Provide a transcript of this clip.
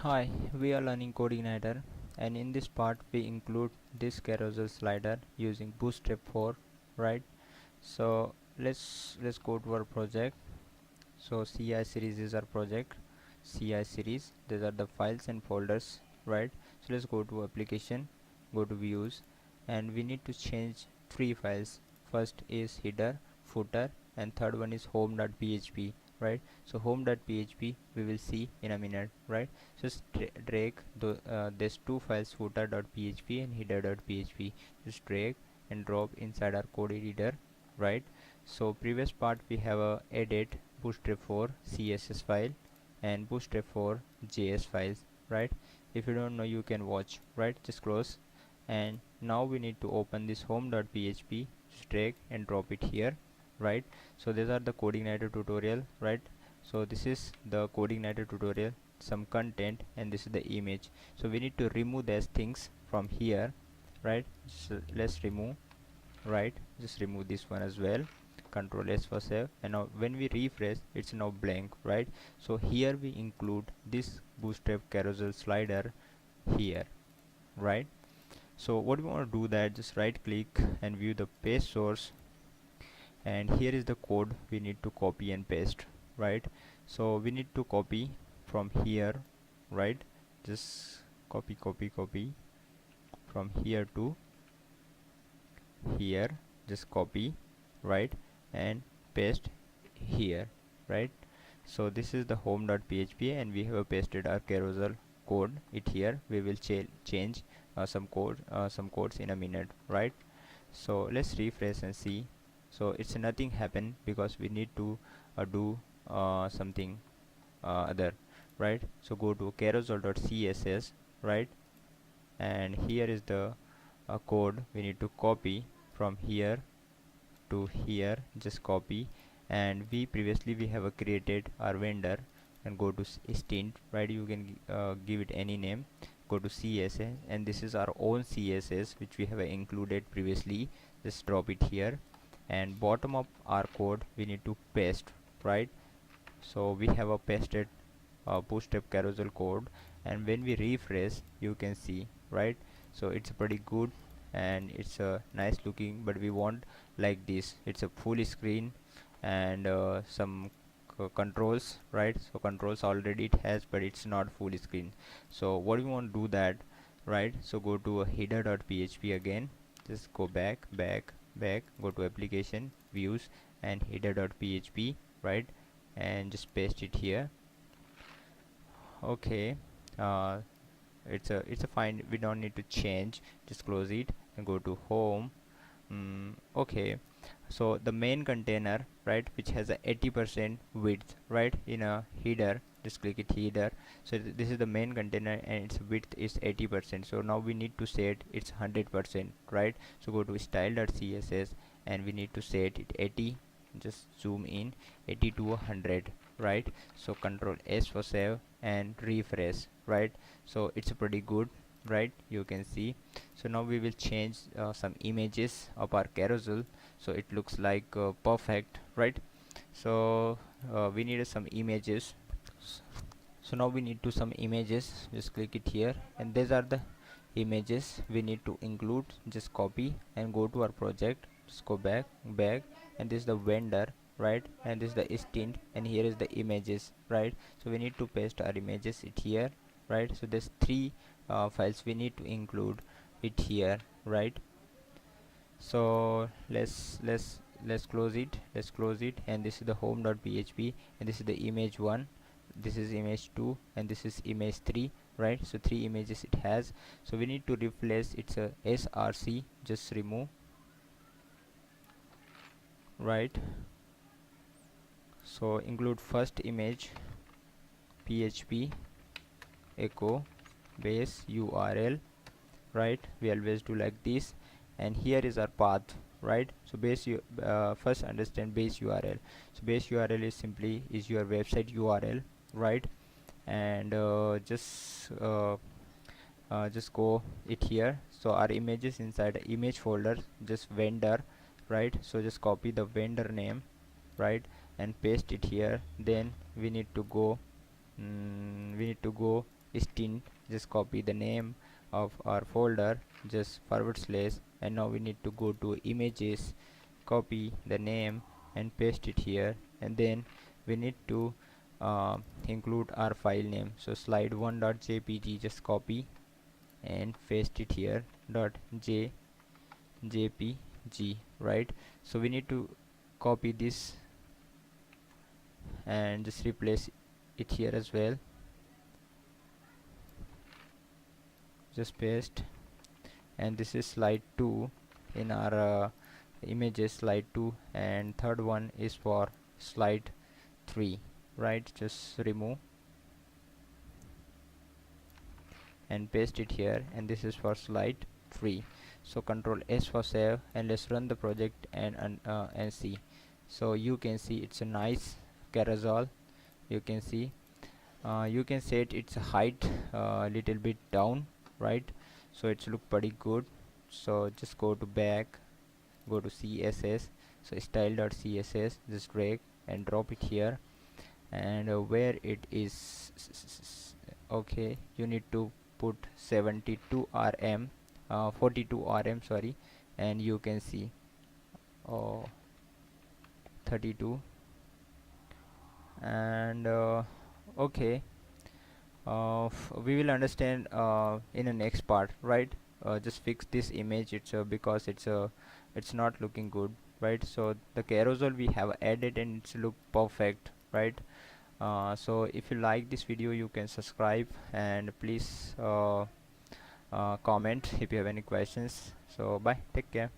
Hi, we are learning Codeigniter, and in this part we include this carousel slider using Bootstrap 4, right? So let's go to our project. So CI series is our project. CI series, these are the files and folders, right? So let's go to application, go to views, and we need to change three files. First is header, footer, and third one is home.php, right? So home.php we will see in a minute, right? Just drag these two files, footer.php and header.php. Just drag and drop inside our code editor, right? So previous part we have a edit bootstrap 4 css file and bootstrap 4 js files, right? If you don't know, you can watch, right? Just close, and now we need to open this home.php. Just drag and drop it here, right? So these are the Codeigniter tutorial, right? So this is the Codeigniter tutorial, some content, and this is the image. So we need to remove these things from here, right? So let's remove, right? Just remove this one as well. Control S for save, and now when we refresh, it's now blank, right? So here we include this bootstrap carousel slider here, right? So what we want to do, that just right click and view the paste source, and here is the code we need to copy and paste, right? So we need to copy from here, right? Just copy from here to here, just copy, right, and paste here, right? So this is the home.php, and we have pasted our carousel code it here. We will change some codes in a minute, right? So let's refresh and see. So it's nothing happen because we need to do something other, right? So go to carousel.css, right? And here is the code we need to copy from here to here. Just copy, and we previously we have created our vendor, and go to stint, right? You can give it any name. Go to css, and this is our own css which we have included previously. Just drop it here, and bottom of our code we need to paste, right? So we have a pasted bootstrap carousel code, and when we refresh you can see, right? So it's pretty good, and it's nice looking, but we want like this. It's a full screen, and some controls, right? So controls already it has, but it's not full screen. So what we want to do that, right? So go to header.php again. Just go back, go to application, views, and header.php, right? And just paste it here. Okay, uh, it's a fine, we don't need to change. Just close it and go to home. Okay, so the main container, right, which has a 80% width, right, in a header, just click it header. So this is the main container, and its width is 80%. So now we need to set it's 100%, right? So go to style.css, and we need to set it 80. Just zoom in 80 to 100, right? So control S for save and refresh, right? So it's pretty good, right? You can see. So now we will change some images of our carousel, so it looks like perfect, right? So we need some images. So now we need to some images. Just click it here, and these are the images we need to include. Just copy and go to our project. Just go back, and this is the vendor, right? And this is the stint, and here is the images, right? So we need to paste our images it here, right? So there's three files we need to include it here, right? So let's close it. And this is the home.php, and this is the image 1, this is image 2, and this is image 3, right? So three images it has. So we need to replace it's a src. Just remove, right? So include first image php echo base url, right? We always do like this, and here is our path, right? So first understand base url. So base url is simply is your website url, right? And just go it here. So our images inside image folder, just vendor, right? So just copy the vendor name, right, and paste it here. Then we need to go stint, just copy the name of our folder, just forward slash, and now we need to go to images, copy the name and paste it here, and then we need to include our file name. So slide1.jpg, just copy and paste it here, .jpg, right? So we need to copy this and just replace it here as well, just paste. And this is slide 2 in our images, slide 2, and third one is for slide 3, right? Just remove and paste it here, and this is for slide 3. So control S for save, and let's run the project and see. So you can see it's a nice carousel. You can see you can set its height a little bit down, right? So it's look pretty good. So just go to back, go to CSS, so style.css, just drag and drop it here, and where it is, okay, you need to put 72 rm, 42 rm, sorry, and you can see, oh, 32, and okay, we will understand in the next part, right? Just fix this image, it's because it's not looking good, right? So the carousel we have added and it's look perfect, right? So if you like this video, you can subscribe, and please comment if you have any questions. So bye, take care.